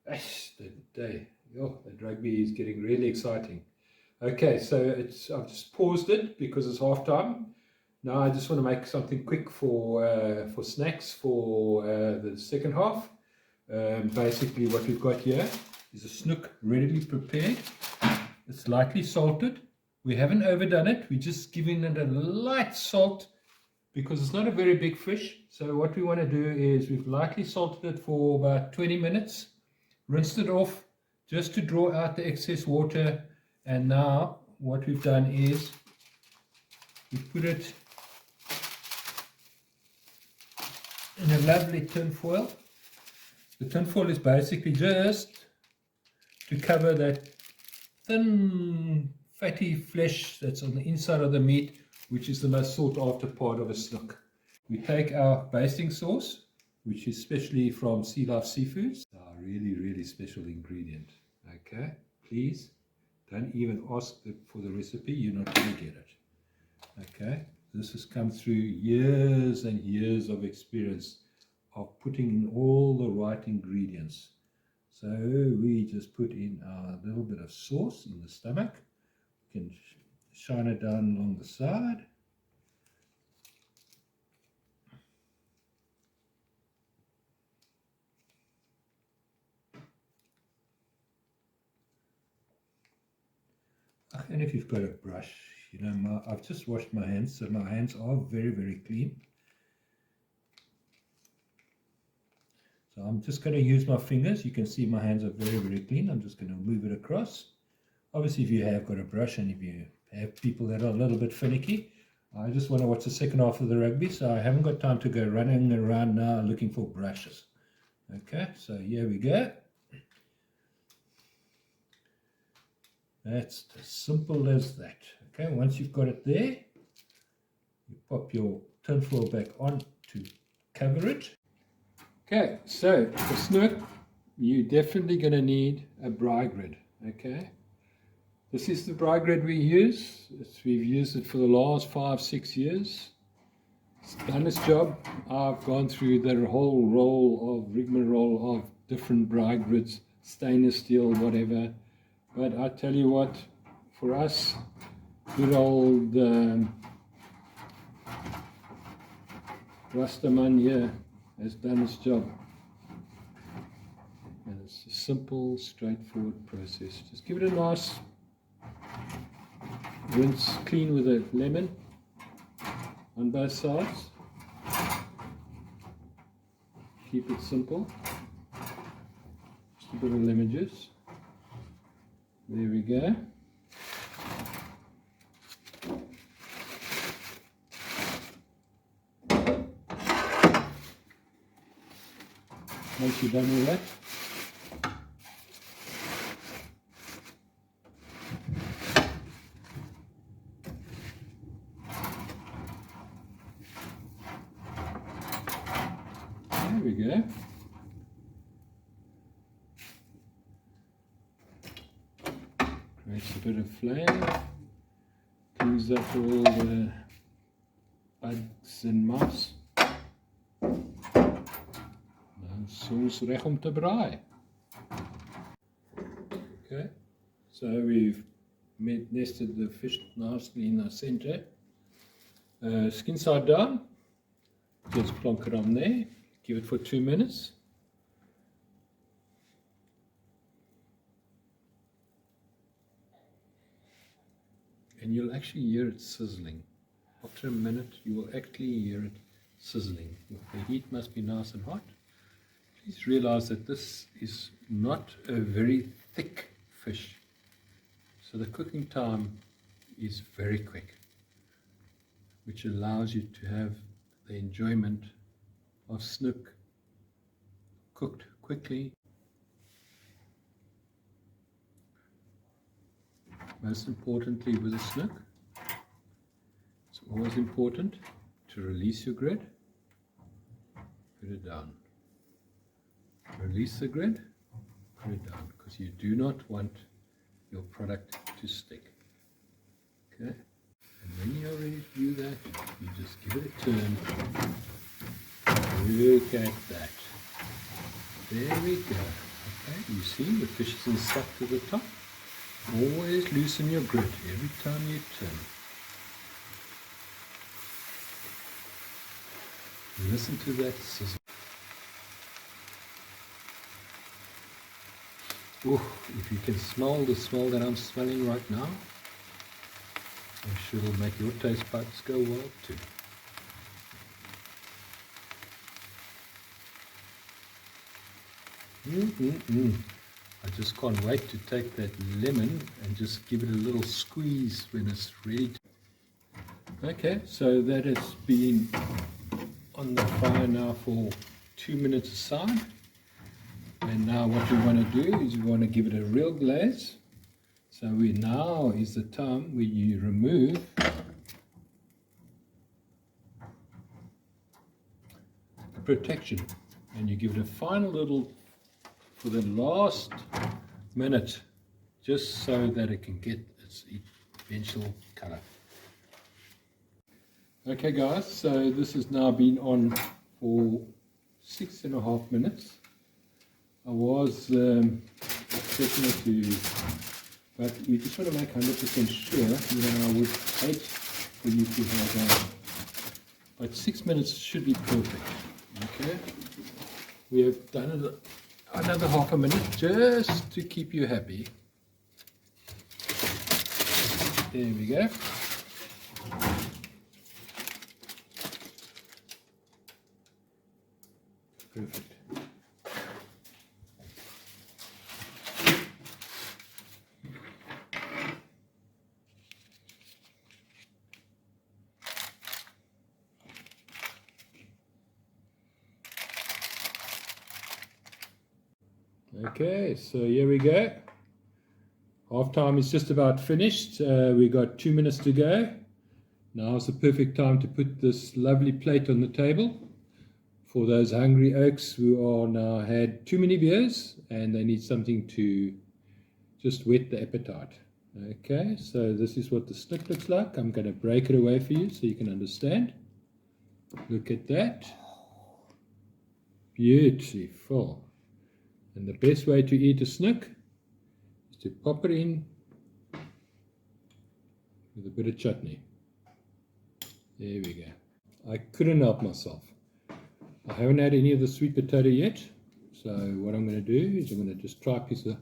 That rugby is getting really exciting. Okay, so I've just paused it because it's half time. Now I just want to make something quick for snacks for the second half. Basically what we've got here is a snoek readily prepared. It's lightly salted. We haven't overdone it. We're just giving it a light salt because it's not a very big fish. So what we want to do is we've lightly salted it for about 20 minutes, rinsed it off just to draw out the excess water. And now what we've done is we've put it in a lovely tin foil. The tin foil is basically just to cover that thin fatty flesh that's on the inside of the meat, which is the most sought after part of a snoek. We take our basting sauce, which is specially from Sea Life Seafoods, our really special ingredient. Okay, please don't even ask for the recipe, you're not going to get it. Okay, this has come through years and years of experience of putting in all the right ingredients. So we just put in our little bit of sauce in the stomach. We can shine it down along the side. And if you've got a brush, you know, I've just washed my hands, so my hands are very clean. So I'm just going to use my fingers. You can see my hands are very clean. I'm just going to move it across. Obviously, if you have got a brush and if you have people that are a little bit finicky, I just want to watch the second half of the rugby, so I haven't got time to go running around now looking for brushes. Okay, so here we go. That's as simple as that. Okay, once you've got it there, you pop your tin foil back on to cover it. Okay, so for snoek, you're definitely going to need a braai grid. Okay, this is the braai grid we use. We've used it for the last 5-6 years. It's done its job. I've gone through the whole rigmarole of different braai grids, stainless steel, whatever. But I tell you what, for us, good old Rastaman here has done its job. And it's a simple, straightforward process. Just give it a nice rinse, clean with a lemon on both sides. Keep it simple. Just a bit of lemon juice. There we go. Once you're done with that, there we go. Creates a bit of flame, cleans up all the bugs and mice. Soms reg om te braai. Okay, so we've nested the fish nicely in the center. Skin side down, just plonk it on there, give it for 2 minutes. And you'll actually hear it sizzling. After a minute, you will actually hear it sizzling. The heat must be nice and hot. Please realize that this is not a very thick fish, so the cooking time is very quick, which allows you to have the enjoyment of snoek cooked quickly. Most importantly with a snoek, it's always important to release your grid, put it down. Release the grid, put it down, because you do not want your product to stick. Okay, and when you're ready to do that, you just give it a turn. Look at that. There we go. Okay, You see, the fish isn't stuck to the top. Always loosen your grip every time you turn. Listen to that sizzle. Ooh, if you can smell the smell that I'm smelling right now, I'm sure it'll make your taste buds go wild too. I just can't wait to take that lemon and just give it a little squeeze when it's ready to. Okay, so that has been on the fire now for 2 minutes aside. And now what we want to do is we want to give it a real glaze. So now is the time when you remove the protection and you give it a final little for the last minute, just so that it can get its eventual color. Okay guys, so this has now been on for 6.5 minutes. I was expecting it to, but we just want to make 100% sure. I would hate for you to have but 6 minutes should be perfect. Okay, we have done it another half a minute just to keep you happy. There we go. Perfect. Okay, so here we go. Half time is just about finished. We got 2 minutes to go. Now is the perfect time to put this lovely plate on the table for those hungry oaks who are now had too many beers and they need something to just whet the appetite. Okay, so this is what the snoek looks like. I'm going to break it away for you so you can understand. Look at that. Beautiful. And the best way to eat a snoek is to pop it in with a bit of chutney. There we go. I couldn't help myself. I haven't had any of the sweet potato yet, so what I'm going to do is I'm going to just try a piece of